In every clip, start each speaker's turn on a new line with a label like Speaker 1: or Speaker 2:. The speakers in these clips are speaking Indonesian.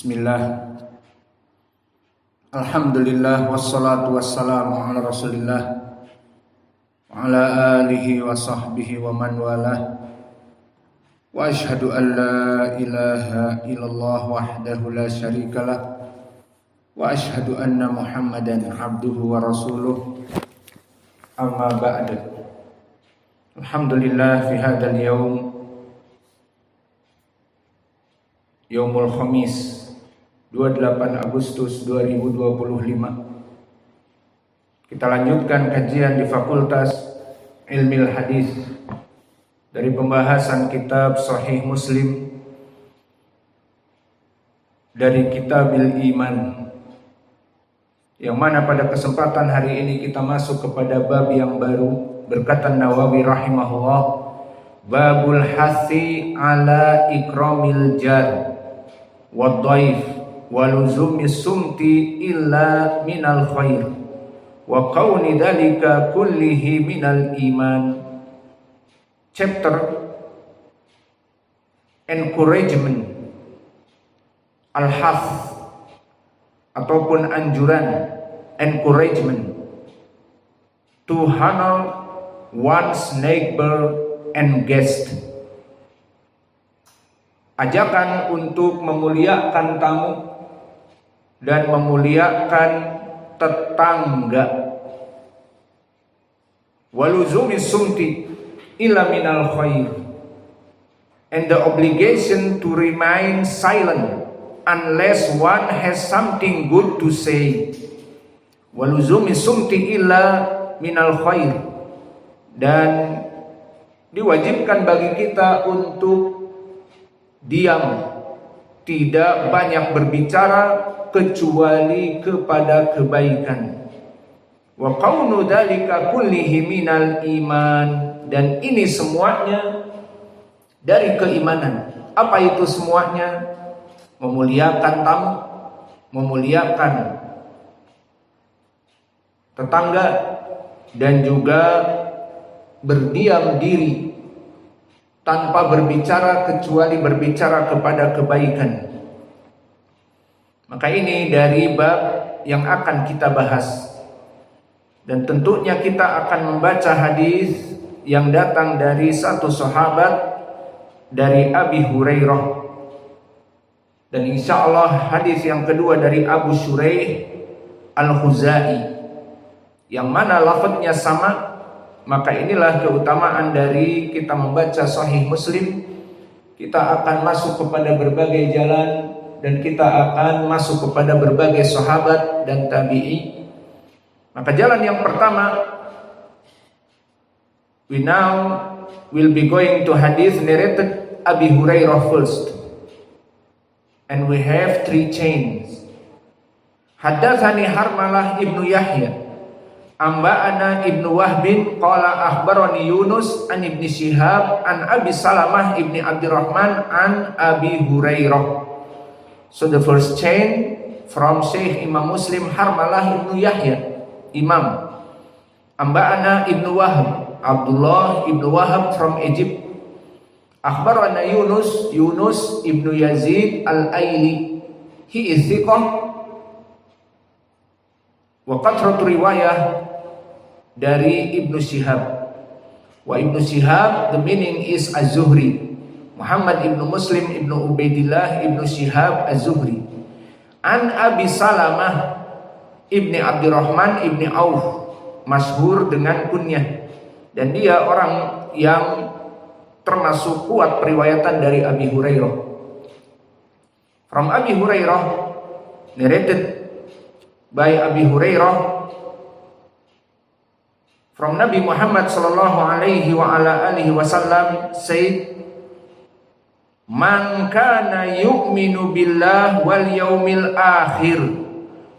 Speaker 1: Bismillah. Alhamdulillah wassalatu wassalamu ala Rasulillah wa ala alihi wa sahbihi wa man walah. Wa ashhadu an la ilaha illallah wahdahu la syarikalah wa ashhadu anna Muhammadan abduhu wa rasuluh. Amma ba'du. Alhamdulillah fi hadzal Yaumul Khamis 28 Agustus 2025. Kita lanjutkan kajian di Fakultas Ilmil Hadis dari pembahasan kitab Sahih Muslim dari Kitabil Iman, yang mana pada kesempatan hari ini kita masuk kepada bab yang baru. Berkata Nawawi rahimahullah, babul hasi ala ikramil jar wa dhaif wa luzumi sumti illa minal khair wa kauni dhalika kullihi minal iman. Chapter encouragement, al-hath ataupun anjuran, encouragement to honor one's neighbor and guest. Ajakan untuk memuliakan tamu dan memuliakan tetangga. Waluzumi sumti illa minal khair, and the obligation to remain silent unless one has something good to say. Waluzumi sumti illa minal khair, dan diwajibkan bagi kita untuk diam, tidak banyak berbicara kecuali kepada kebaikan. Wa kaunu dzalika kullihi minal iman, dan ini semuanya dari keimanan. Apa itu semuanya? Memuliakan tamu, memuliakan tetangga, dan juga berdiam diri tanpa berbicara kecuali berbicara kepada kebaikan. Maka ini dari bab yang akan kita bahas, dan tentunya kita akan membaca hadis yang datang dari satu sahabat, dari Abi Hurairah, dan insya Allah hadis yang kedua dari Abu Shuraih Al-Khuzai, yang mana lafadznya sama. Maka inilah keutamaan dari kita membaca Sahih Muslim. Kita akan masuk kepada berbagai jalan, dan kita akan masuk kepada berbagai sahabat dan tabi'i. Maka jalan yang pertama, we now will be going to hadith narrated Abi Hurairah first, and we have three chains. Haddatsani Harmalah ibnu Yahya Amba'ana ibnu Wahbin qala akhbarani Yunus an ibni Shihab an Abi Salamah ibni Abdurrahman an Abi Hurairah. So the first chain from Syekh Imam Muslim Harmalah ibnu Yahya, Imam. Amba'ana ibnu Wahb, Abdullah ibnu Wahab from Egypt. Akhbarana Yunus ibnu Yazid al-Aili, he is thiqah. Wa kathratu riwayah dari Ibnu Shihab. Wa Ibnu Shihab, the meaning is Az-Zuhri, Muhammad ibnu Muslim ibnu Ubaidillah ibnu Shihab Az-Zuhri. An Abi Salamah ibni Abdurrahman ibni Auf, masyhur dengan kunyah, dan dia orang yang termasuk kuat periwayatan dari Abi Hurairah. From Abi Hurairah, narrated by Abi Hurairah, from Nabi Muhammad sallallahu alaihi wa ala alihi wasallam said, man kana yu'minu billah wal yaumil akhir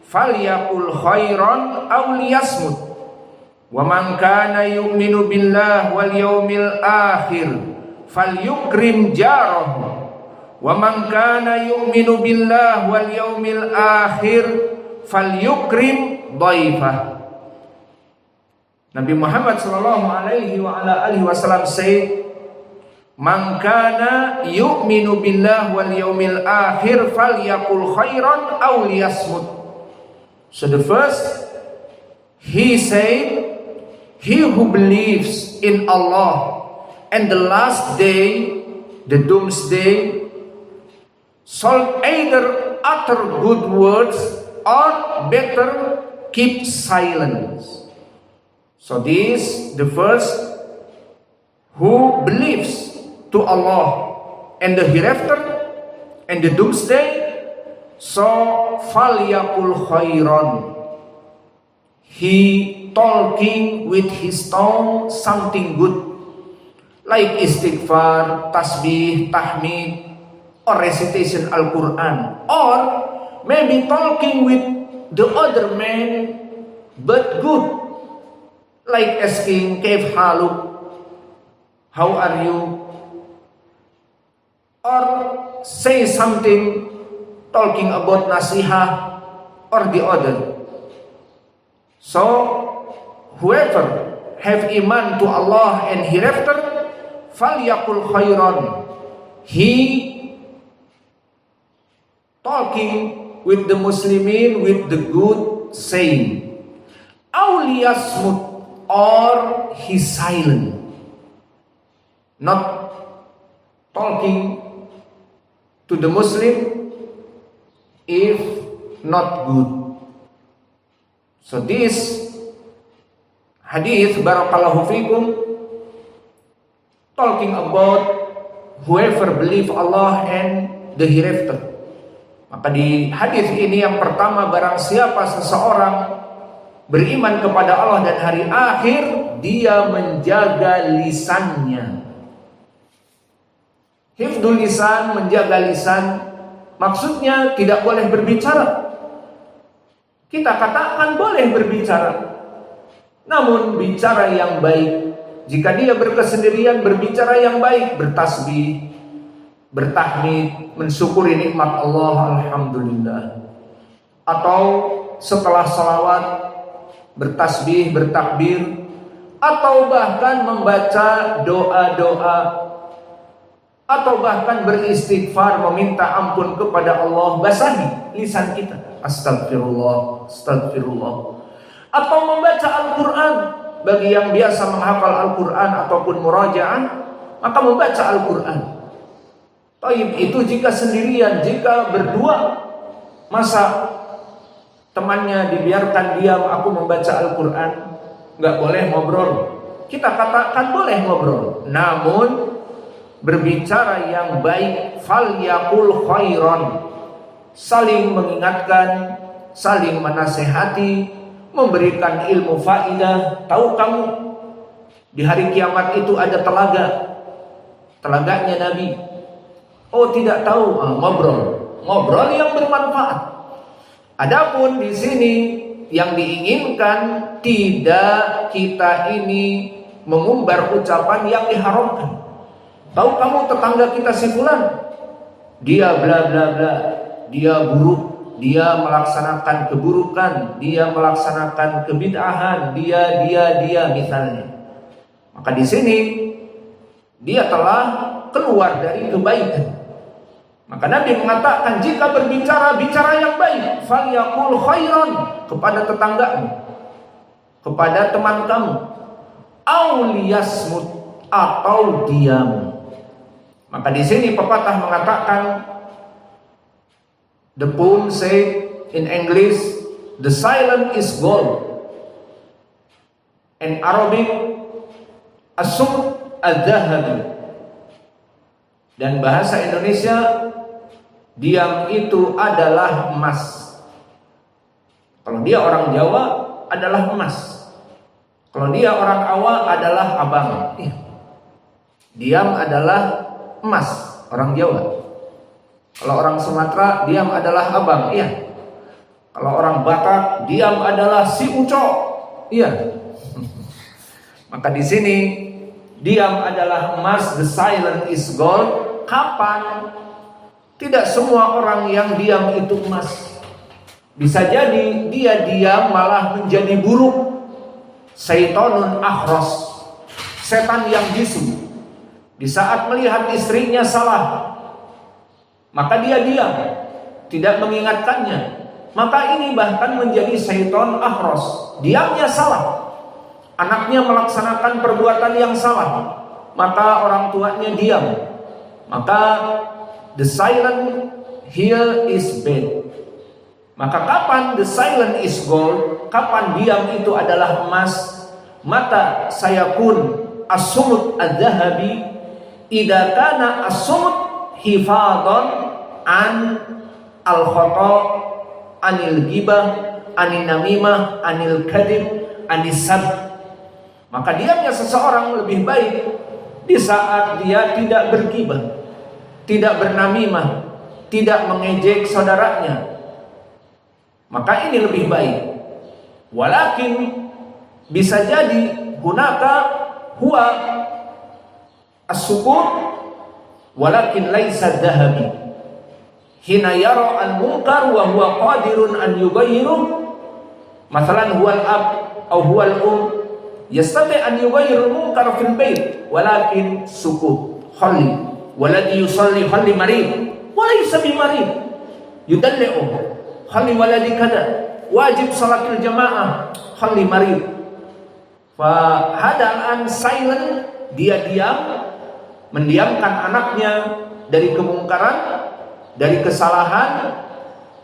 Speaker 1: falyaqul khairan aw liyasmut, wa man kana yu'minu billah wal yaumil akhir falyukrim jarahu, wa man kana yu'minu billah wal yaumil akhir falyukrim dhaifah. Nabi Muhammad sallallahu alaihi wa ala alihi wasallam said, Man kana yu'minu billah wal yawmil akhir falyakul khairan aw liyasmut. So the first, he said, he who believes in Allah and the last day, the doomsday, shall either utter good words or better keep silence. So this, the first, who believes to Allah and the hereafter and the doomsday, so falyakul khairan. He talking with his tongue something good, like istighfar, tasbih, tahmid, or recitation Al-Quran, or maybe talking with the other man but good, like asking kaif haluk, how are you, or say something talking about nasihah or the other. So whoever have iman to Allah and hereafter, falyakul khairan, he talking with the Muslimin with the good saying, aw liyasmut, or he silent, not talking to the Muslim if not good. So this hadith, barakallahu fikum, talking about whoever believe Allah and the hereafter. Maka di hadis ini yang pertama, barang siapa seseorang beriman kepada Allah dan hari akhir, dia menjaga lisannya. Hifdul lisan, menjaga lisan, maksudnya tidak boleh berbicara. Kita katakan boleh berbicara, namun bicara yang baik. Jika dia berkesendirian, berbicara yang baik, bertasbih, bertahmid, mensyukuri nikmat Allah, alhamdulillah. Atau setelah salawat, bertasbih, bertakbir, atau bahkan membaca doa-doa, atau bahkan beristighfar, meminta ampun kepada Allah, basahi lisan kita, astagfirullah, astagfirullah. Atau membaca Al-Quran, bagi yang biasa menghafal Al-Quran ataupun murajaah, maka membaca Al-Quran. Taib itu jika sendirian, jika berdua, masa temannya dibiarkan diam, aku membaca Al-Quran, nggak boleh ngobrol. Kita katakan boleh ngobrol, namun berbicara yang baik, falyakul khairan, saling mengingatkan, saling menasehati, memberikan ilmu faidah. Tahu kamu di hari kiamat itu ada telaga, telaganya Nabi? Oh tidak tahu, ngobrol yang bermanfaat. Adapun di sini yang diinginkan, tidak kita ini mengumbar ucapan yang diharamkan. Tahu kamu tetangga kita si fulan, dia bla bla bla, dia buruk, dia melaksanakan keburukan, dia melaksanakan kebid'ahan, dia misalnya. Maka di sini dia telah keluar dari kebaikan. Maka Nabi mengatakan, jika berbicara, bicara yang baik, falyakul khairan, kepada tetanggamu, kepada teman kamu, aw liyasmut, atau diam. Maka di sini pepatah mengatakan, the poem say in English, the silent is gold. In Arabic, as-sumut al-dhahab. Dan bahasa Indonesia, diam itu adalah emas. Kalau dia orang Jawa adalah emas. Kalau dia orang Awam adalah abang. Diam adalah emas, orang Jawa. Kalau orang Sumatera, diam adalah abang. Iya. Kalau orang Batak, diam adalah si ucok. Iya. Maka di sini diam adalah emas, the silent is gold. Kapan? Tidak semua orang yang diam itu emas. Bisa jadi dia diam malah menjadi buruk. Syaitonun akhras, setan yang bisu. Di saat melihat istrinya salah, maka dia diam, tidak mengingatkannya. Maka ini bahkan menjadi syaitan ahros. Diamnya salah, anaknya melaksanakan perbuatan yang salah, maka orang tuanya diam. Maka the silent here is bad. Maka kapan the silent is gold? Kapan diam itu adalah emas? Mata sayakun as-sumut ad-dhahabi idza kana as-sumut hifadhan an al-khata' anil ghibah, anil namimah, anil kadhib, anis sab. Maka diamnya seseorang lebih baik di saat dia tidak berghibah, tidak bernamimah, tidak mengejek saudaranya. Maka ini lebih baik. Walakin bisa jadi hunaka huwa as-sukut walakin laisa dhahabi. Hina yara al-munkar wa huwa qadirun an yughayyiru, masalan huwa al-ab atau huwa al-um yastati an yughayyiru al-munkar fil bait walakin sukut. Khalli waladi yusalli khalli marid wa laysa bi marid yudalli'u, khalli waladi kada wajib salatul jamaah, khalli marid. Fa hadaan silent, dia diam, mendiamkan anaknya dari kemungkaran, dari kesalahan,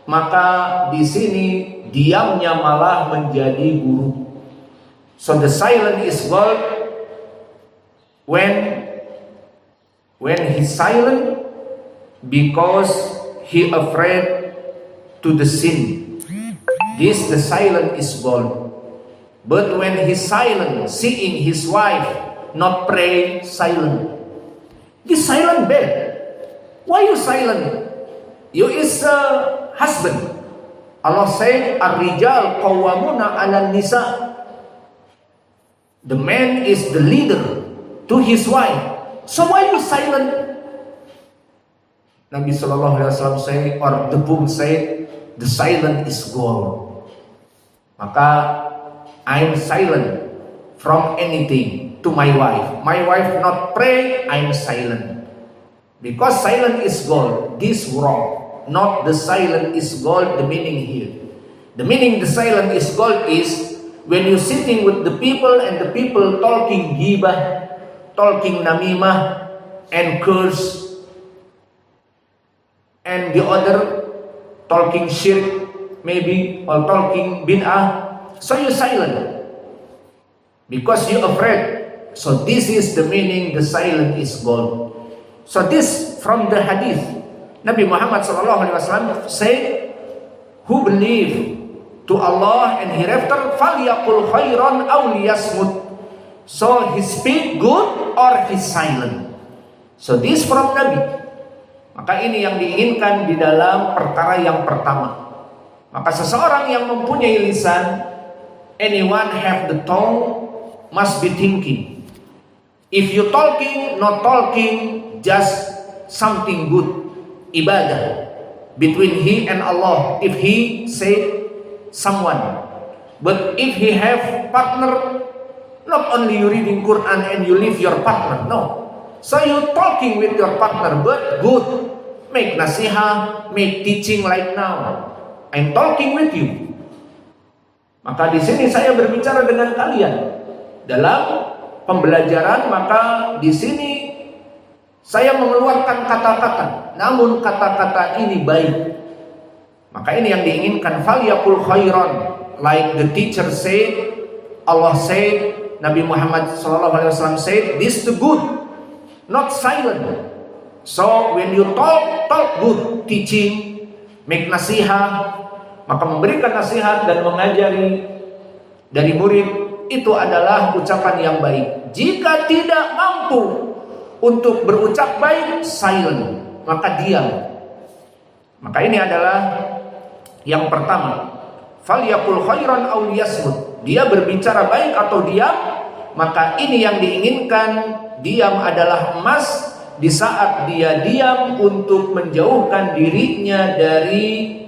Speaker 1: maka di sini diamnya malah menjadi buruk. So the silent is gold when he's silent because he afraid to the sin. This the silent is gold. But when he's silent, seeing his wife not pray, silent. This silent bad. Why you silent? You is a husband. Allah said, "Ar-rijal qawwamuna 'alan nisa." The man is the leader to his wife. So why you silent? Nabi sallallahu alaihi wasallam say, or the book said, the silent is gold. Maka I'm silent from anything to my wife. My wife not pray, I'm silent. Because silent is gold. This wrong. Not the silent is gold, the meaning here. The meaning the silent is gold is when you're sitting with the people and the people talking ghibah, talking namimah and curse, and the other talking shirk maybe, or talking bid'ah. So you silent because you afraid. So this is the meaning the silent is gold. So this from the hadith, Nabi Muhammad SAW said, who believe to Allah and hereafter, falyaqul khairan aw liyasmut. So he speak good or he silent. So this from Nabi. Maka ini yang diinginkan di dalam perkara yang pertama. Maka seseorang yang mempunyai lisan, anyone have the tongue, must be thinking. If you talking, not talking, just something good, ibadah between he and Allah. If he say someone, but if he have partner, not only you reading Quran and you leave your partner, no. So you talking with your partner, but good, make nasihat, make teaching like now. I'm talking with you. Maka di sini saya berbicara dengan kalian dalam pembelajaran, maka di sini saya mengeluarkan kata-kata, namun kata-kata ini baik. Maka ini yang diinginkan, falyaqul khairan, like the teacher said, Allah said, Nabi Muhammad SAW said, this the good, not silent. So when you talk good, teaching, make nasihat, maka memberikan nasihat dan mengajari dari murid, itu adalah ucapan yang baik. Jika tidak mampu untuk berucap baik, silent, maka diam. Maka ini adalah yang pertama, falyaqul khairan aw liyasmut. Dia berbicara baik atau diam, maka ini yang diinginkan. Diam adalah emas di saat dia diam untuk menjauhkan dirinya dari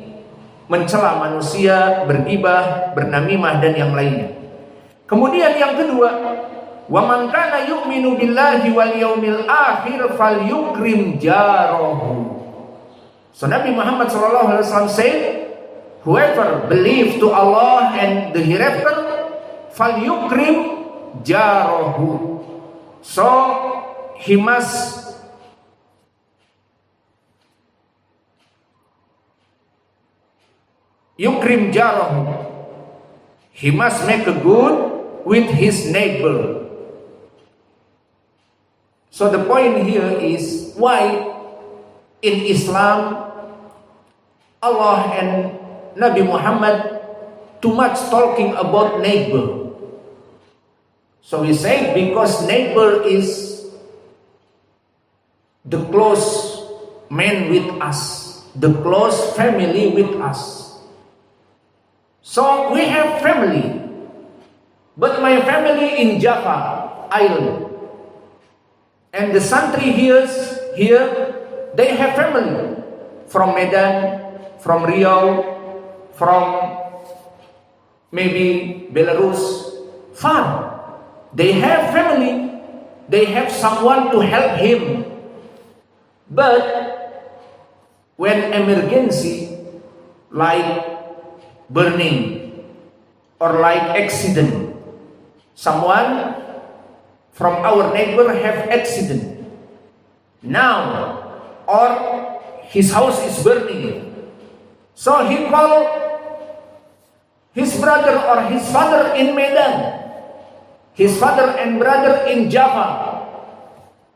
Speaker 1: mencela manusia, bergibah, bernamimah dan yang lainnya. Kemudian yang kedua, Wa man kana yu'minu billahi wal yaumil akhir falyukrim jarahu. So Nabi Muhammad sallallahu alaihi wasallam said, whoever believes to Allah and the hereafter, falyukrim jarahu. So he must yukrim jarahu. He must make a good with his neighbor. So the point here is why in Islam Allah and Nabi Muhammad too much talking about neighbor. So we say because neighbor is the close man with us, the close family with us. So we have family, but my family in Java Island. And the santri here, they have family from Medan, from Riau, from maybe Belarus, far. They have family, they have someone to help him. But when emergency, like burning or like accident, someone from our neighbor have accident now, or his house is burning, so he call his brother or his father in Medan, his father and brother in Java.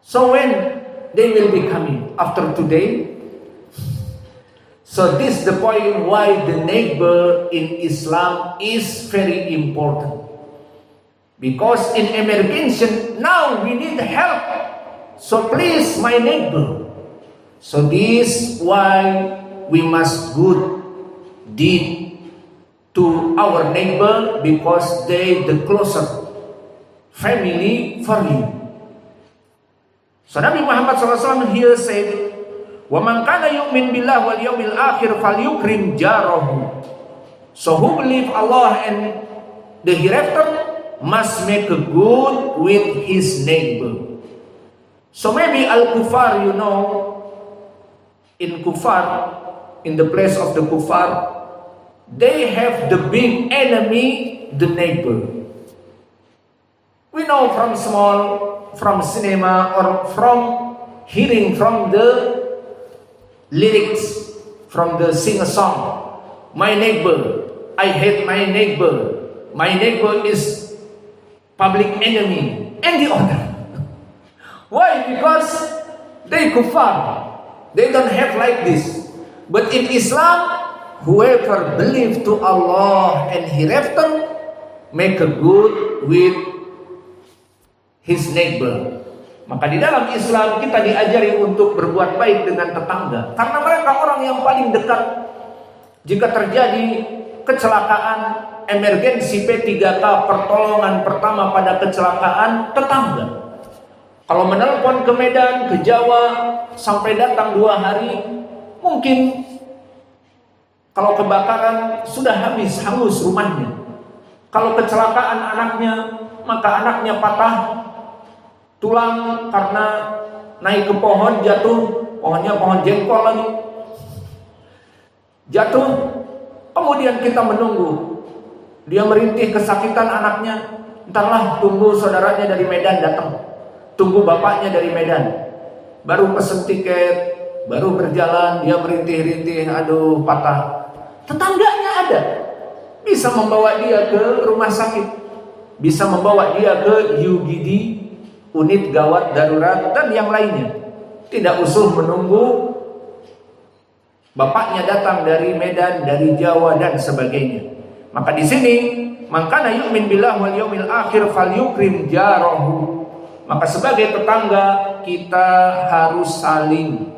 Speaker 1: So when they will be coming after today. So this is the point why the neighbor in Islam is very important. Because in emergency, now we need help. So please, my neighbor. So this why we must good deed to our neighbor, because they the closer family for you. So Nabi Muhammad SAW here said, "Wa man kana yu'min billah wal yawmil akhir falyukrim jarahu." So who believe Allah and the hereafter must make a good with his neighbor. So maybe al-kufar, in kufar, in the place of the kufar, they have the big enemy, the neighbor. We know from cinema or from hearing from the lyrics, from the sing-a-song. My neighbor, I hate my neighbor. My neighbor is public enemy, and the other. Why? Because they kuffar. They don't have like this. But in Islam, whoever believes to Allah and hereafter, make a good with his neighbor. Maka di dalam Islam kita diajari untuk berbuat baik dengan tetangga, karena mereka orang yang paling dekat. Jika terjadi kecelakaan, emergensi P3K, pertolongan pertama pada kecelakaan, tetangga. Kalau menelpon ke Medan, ke Jawa, sampai datang 2 hari, mungkin kalau kebakaran sudah hangus rumahnya. Kalau kecelakaan anaknya, maka anaknya patah tulang karena naik ke pohon, jatuh, pohonnya pohon jengkol lagi, jatuh. Kemudian kita menunggu, dia merintih kesakitan anaknya, entarlah tunggu saudaranya dari Medan datang, tunggu bapaknya dari Medan, baru pesen tiket, baru berjalan, dia merintih-rintih, aduh patah. Tetangganya ada, bisa membawa dia ke rumah sakit, bisa membawa dia ke UGD, unit gawat darurat, dan yang lainnya. Tidak usah menunggu bapaknya datang dari Medan, dari Jawa, dan sebagainya. Maka di sini, man kana yu'min billah wal yaumil akhir falyukrim jarahu. Maka sebagai tetangga, kita harus saling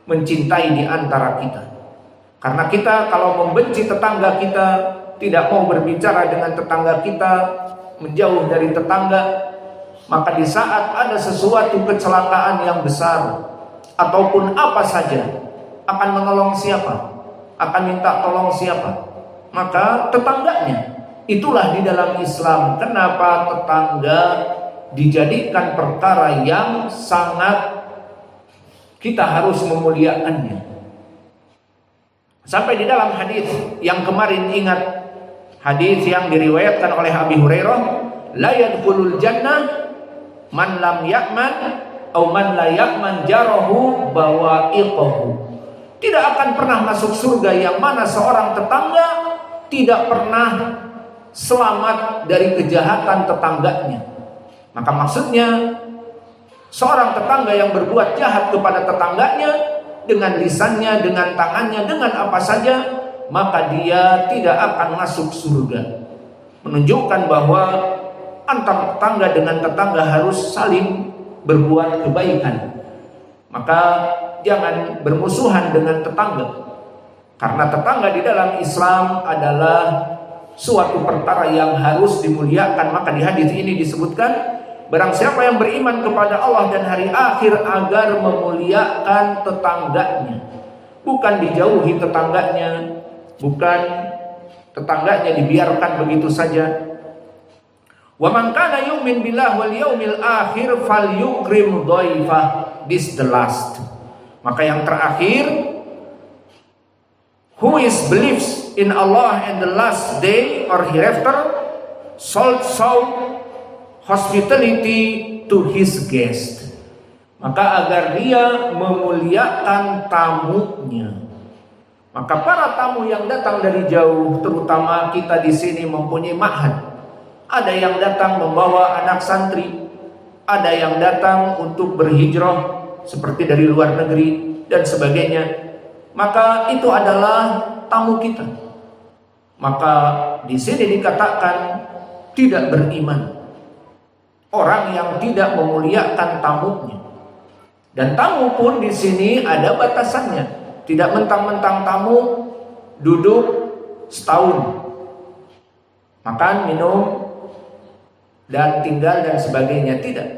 Speaker 1: mencintai di antara kita. Karena kita kalau membenci tetangga kita, tidak mau berbicara dengan tetangga kita, menjauh dari tetangga, maka di saat ada sesuatu kecelakaan yang besar ataupun apa saja, akan menolong siapa? Akan minta tolong siapa? Maka tetangganya. Itulah di dalam Islam kenapa tetangga dijadikan perkara yang sangat kita harus memuliakannya. Sampai di dalam hadis yang kemarin, ingat hadis yang diriwayatkan oleh Abi Hurairah, la yadkhulul jannah man lam ya'man atau man la ya'man jarahu bawa'iqahu. Tidak akan pernah masuk surga yang mana seorang tetangga tidak pernah selamat dari kejahatan tetangganya. Maka maksudnya seorang tetangga yang berbuat jahat kepada tetangganya dengan lisannya, dengan tangannya, dengan apa saja, maka dia tidak akan masuk surga. Menunjukkan bahwa antar tetangga dengan tetangga harus saling berbuat kebaikan. Maka jangan bermusuhan dengan tetangga, karena tetangga di dalam Islam adalah suatu perkara yang harus dimuliakan. Maka di hadis ini disebutkan, barang siapa yang beriman kepada Allah dan hari akhir agar memuliakan tetangganya, bukan dijauhi tetangganya, bukan tetangganya dibiarkan begitu saja. Wa man kana yu'min billahi wal yaumil akhir falyukrim dhaifah. This the last. Maka yang terakhir, who is believes in Allah and the last day or hereafter shall show hospitality to his guest. Maka agar dia memuliakan tamunya. Maka para tamu yang datang dari jauh, terutama kita di sini mempunyai ma'had. Ada yang datang membawa anak santri, ada yang datang untuk berhijrah seperti dari luar negeri dan sebagainya. Maka itu adalah tamu kita. Maka di sini dikatakan tidak beriman orang yang tidak memuliakan tamunya. Dan tamu pun di sini ada batasannya. Tidak mentang-mentang tamu duduk setahun, makan, minum, dan tinggal dan sebagainya. Tidak.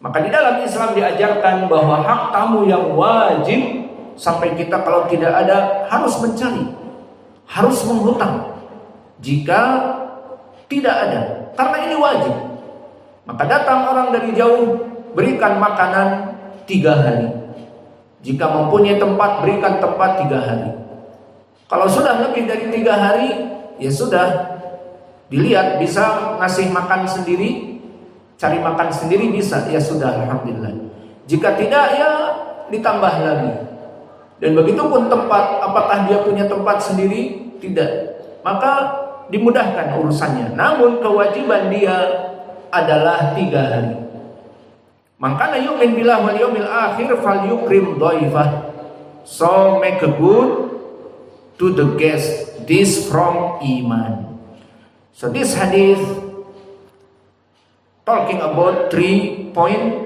Speaker 1: Maka di dalam Islam diajarkan bahwa hak tamu yang wajib, sampai kita kalau tidak ada harus mencari, harus menghutang jika tidak ada, karena ini wajib. Maka datang orang dari jauh, berikan makanan 3 hari. Jika mempunyai tempat, berikan tempat 3 hari. Kalau sudah lebih dari 3 hari, ya sudah, dilihat bisa ngasih makan sendiri, cari makan sendiri bisa, ya sudah, alhamdulillah. Jika tidak, ya ditambah lagi. Dan begitu pun tempat, apakah dia punya tempat sendiri? Tidak. Maka dimudahkan urusannya. Namun kewajiban dia adalah 3 hari. Makanya yu'min billahi wal yaumil akhir falyukrim dhaifah. So make a good to the guest. This from iman. So this hadith talking about 3 points.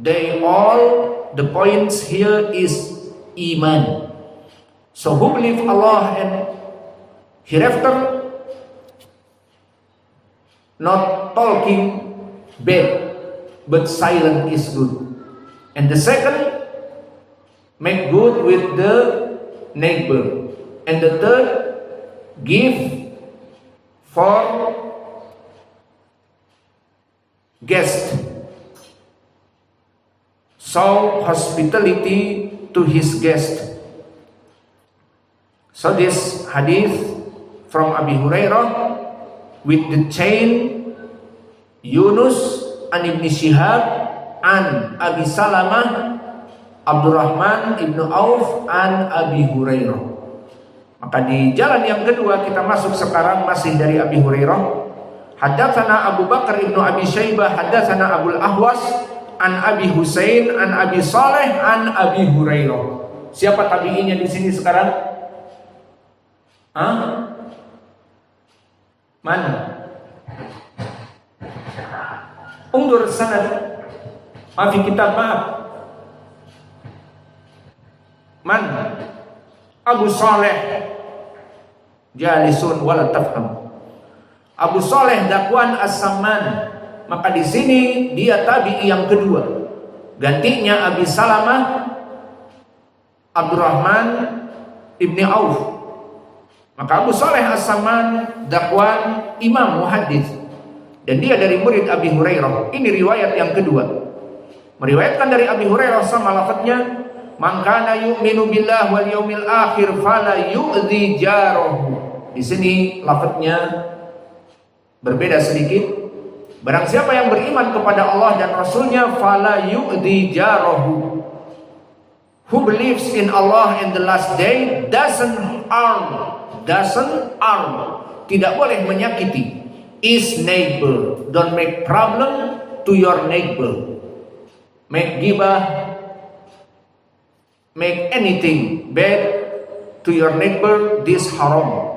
Speaker 1: The points here is iman. So who believe Allah and hereafter, not talking bad, but silent is good. And the second, make good with the neighbor. And the third, give for guest. Show hospitality to his guest. So this hadith from Abi Hurairah with the chain Yunus an Ibn Shihab an Abi Salamah Abdurrahman ibnu Auf an Abi Hurairah. Maka di jalan yang kedua kita masuk sekarang masih dari Abi Hurairah. Haddatsana Abu Bakar ibnu Abi Syaibah haddatsana Abul Ahwas an Abi Husain an Abi Saleh an Abi Hurairah. Siapa tabi'inya di sini sekarang? Mana? Undur sanad. Maaf kitab, maaf. Man? Abu Saleh jalisun wala tafham. Abu Saleh Dakwan As-Samman. Maka di sini dia tabi'i yang kedua. Gantinya Abi Salamah Abdurrahman ibni Auf. Maka Abu Saleh As-Samman Dakwan imam muhaddits. Dan dia dari murid Abi Hurairah. Ini riwayat yang kedua. Meriwayatkan dari Abi Hurairah sama lafadznya, "Man kana yu'minu billah wal yaumil akhir fala yu'dzi jarahu." Di sini lafadznya berbeda sedikit. Barang siapa yang beriman kepada Allah dan Rasulnya, fala yu'dzi jarahu. Who believes in Allah and the last day doesn't harm. Tidak boleh menyakiti his neighbor. Don't make problem to your neighbor. Make ghibah, make anything bad to your neighbor, this haram.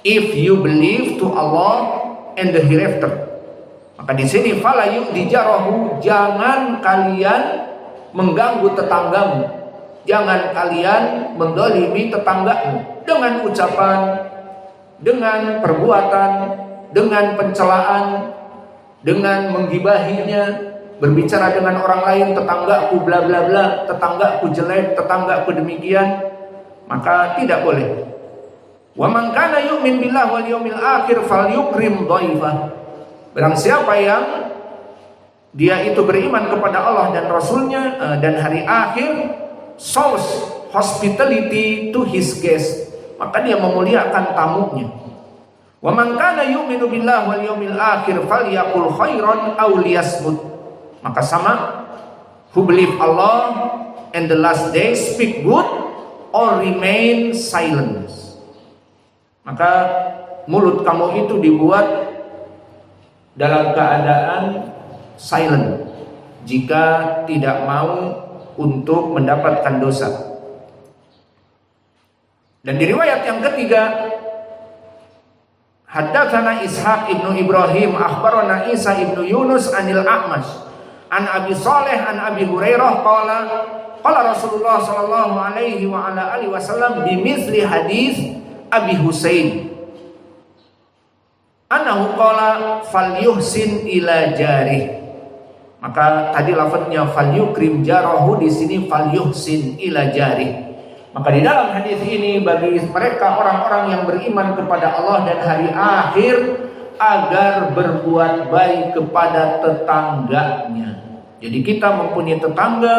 Speaker 1: If you believe to Allah and the hereafter. Maka di sini fala yu'dzi jarahu, jangan kalian mengganggu tetanggamu, jangan kalian mendolimi tetanggamu dengan ucapan, dengan perbuatan, dengan pencelaan, dengan menggibahinya, berbicara dengan orang lain, tetanggaku bla bla bla, tetanggaku jelek, tetanggaku demikian, maka tidak boleh. Wa man kana yu'min billahi wal yaumil akhir falyukrim dhaifah. Barang siapa yang dia itu beriman kepada Allah dan Rasulnya dan hari akhir, shows hospitality to his guest, maka dia memuliakan tamunya. Wa man kana yu'minu billahi wal yaumil akhir falyaqul khairan aw liyasmut. Maka sama, who believe Allah and the last day, speak good or remain silent. Maka mulut kamu itu dibuat dalam keadaan silent jika tidak mau untuk mendapatkan dosa. Dan di riwayat yang ketiga, haddatsana Ishaq ibnu Ibrahim akhbarana Isa ibnu Yunus anil A'mash an Abi Shalih an Abi Hurairah qala Rasulullah sallallahu alaihi wa ala alihi wasallam bimithli hadis Abi Husain annahu qala falyuhsin ila jarih. Maka tadi lafadznya falyukrim jarahu, di sini falyuhsin ila jarih. Maka di dalam hadis ini bagi mereka orang-orang yang beriman kepada Allah dan hari akhir agar berbuat baik kepada tetangganya. Jadi kita mempunyai tetangga,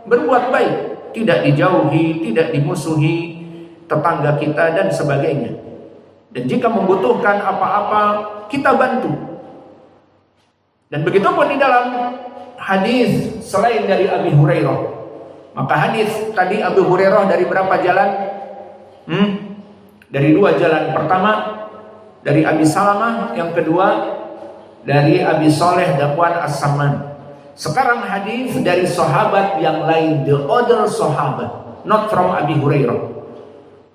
Speaker 1: berbuat baik, tidak dijauhi, tidak dimusuhi tetangga kita dan sebagainya. Dan jika membutuhkan apa-apa, kita bantu. Dan begitu pun di dalam hadis selain dari Abi Hurairah. Maka hadis tadi Abi Hurairah dari berapa jalan? Dari 2 jalan. Pertama dari Abi Salamah, yang kedua dari Abi Shalih Dakwan As-Samman. Sekarang hadis dari sahabat yang lain, the other sahabat, not from Abi Hurairah.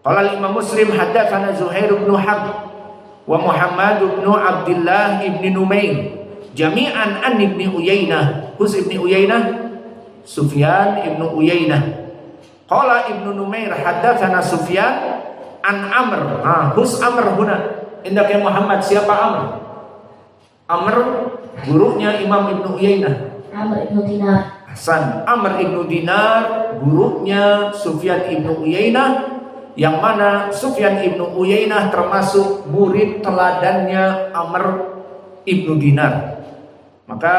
Speaker 1: Qala Imam Muslim haddatsana Zuhair bin Harb wa Muhammad bin Abdullah ibn Numair jami'an an Ibnu Uyainah. Hus Ibnu Uyainah? Sufyan Ibnu Uyainah. Qala Ibnu Numair haddatsana Sufyan an Amr. Hus Amr huna. Indak ya Muhammad, siapa Amr? Amr gurunya Imam Ibnu Uyainah.
Speaker 2: Amr ibnu Dinar.
Speaker 1: Hasan. Amr ibnu Dinar gurunya Sufyan Ibnu Uyainah, yang mana Sufyan Ibnu Uyainah termasuk murid teladannya Amr Ibnu Dinar. Maka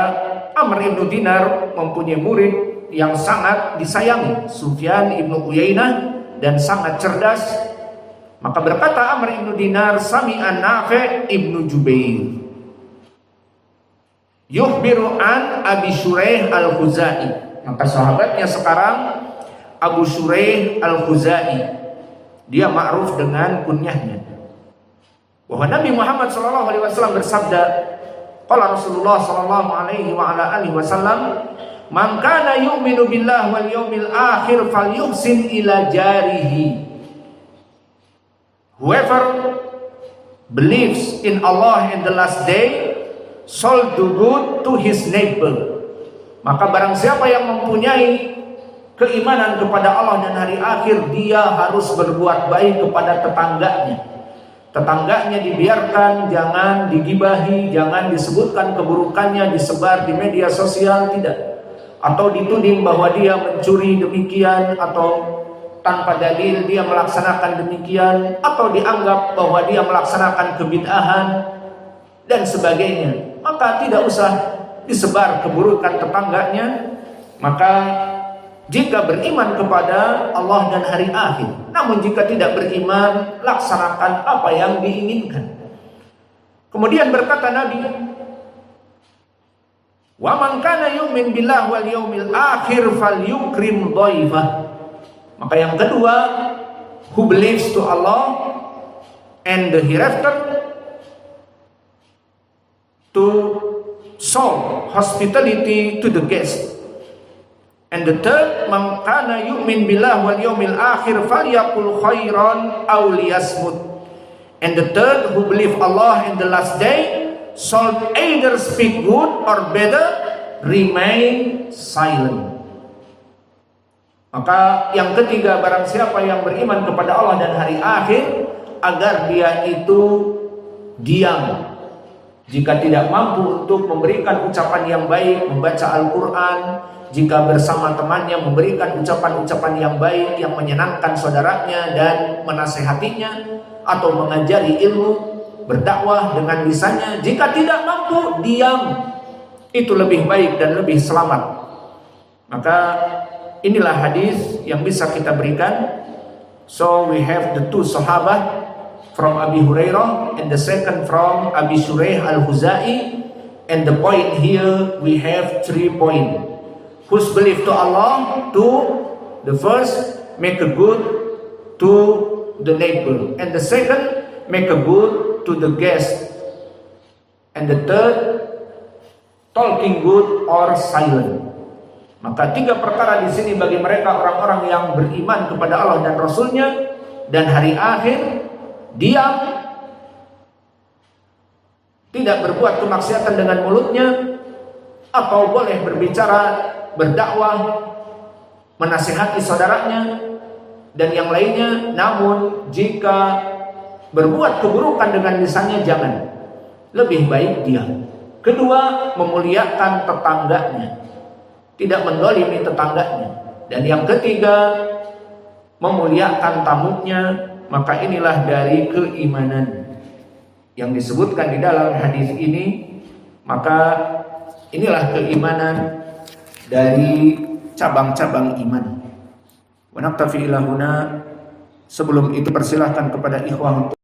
Speaker 1: Amr Ibnu Dinar mempunyai murid yang sangat disayangi, Sufyan Ibnu Uyainah, dan sangat cerdas. Maka berkata Amr Ibnu Dinar, sami'an Nafi' Ibnu Jubair yukhbiru an Abi Shuraih Al-Khuzai. Maka sahabatnya sekarang Abu Shuraih Al-Khuzai, dia ma'ruf dengan kunyahnya, bahwa Nabi Muhammad SAW bersabda, qala Rasulullah SAW, man kana yu'minu billahi wal yaumil akhir falyuhsin ila jarihi. Whoever believes in Allah in the last day shall do good to his neighbor. Maka barang siapa yang mempunyai keimanan kepada Allah dan hari akhir, dia harus berbuat baik kepada tetangganya. Tetangganya dibiarkan, jangan digibahi, jangan disebutkan keburukannya, disebar di media sosial, tidak. Atau dituding bahwa dia mencuri demikian, atau tanpa dalil dia melaksanakan demikian, atau dianggap bahwa dia melaksanakan kebid'ahan dan sebagainya. maka tidak usah disebar keburukan tetangganya. Maka jika beriman kepada Allah dan hari akhir, namun jika tidak beriman, laksanakan apa yang diinginkan. Kemudian berkata Nabi, wa man kana yu'min billahi wal yaumil akhir falyukrim dhaifah. Maka yang kedua, who believes to Allah and the hereafter, to show hospitality to the guest. And the third, man kana yu'min billahi wal yaumil akhir falyaqul khairan aw liyasmut. And the third, who believe Allah in the last day, should either speak good or better, remain silent. Maka yang ketiga, barang siapa yang beriman kepada Allah dan hari akhir, agar dia itu diam. Jika tidak mampu untuk memberikan ucapan yang baik, membaca Al-Quran, jika bersama temannya memberikan ucapan-ucapan yang baik, yang menyenangkan saudaranya dan menasehatinya, atau mengajari ilmu, berdakwah dengan lisannya, jika tidak mampu, diam. Itu lebih baik dan lebih selamat. Maka inilah hadis yang bisa kita berikan. So we have the two sahabat from Abi Hurairah and the second from Abi Shuraih al-Huzai, and the point here we have 3 points. Whose belief to Allah, to the first, make a good to the neighbor, and the second, make a good to the guest, and the third, talking good or silent. Maka 3 perkara di sini bagi mereka orang-orang yang beriman kepada Allah dan Rasulnya dan hari akhir: diam, tidak berbuat kemaksiatan dengan mulutnya, atau boleh berbicara, berdakwah, menasihati saudaranya dan yang lainnya. Namun jika berbuat keburukan dengan lisannya, jangan. Lebih baik diam. Kedua, memuliakan tetangganya, tidak mendolimi tetangganya. Dan yang ketiga, memuliakan tamunya. Maka inilah dari keimanan yang disebutkan di dalam hadis ini. Maka inilah keimanan dari cabang-cabang iman. Wa naktafi ila huna. Sebelum itu persilahkan kepada ikhwan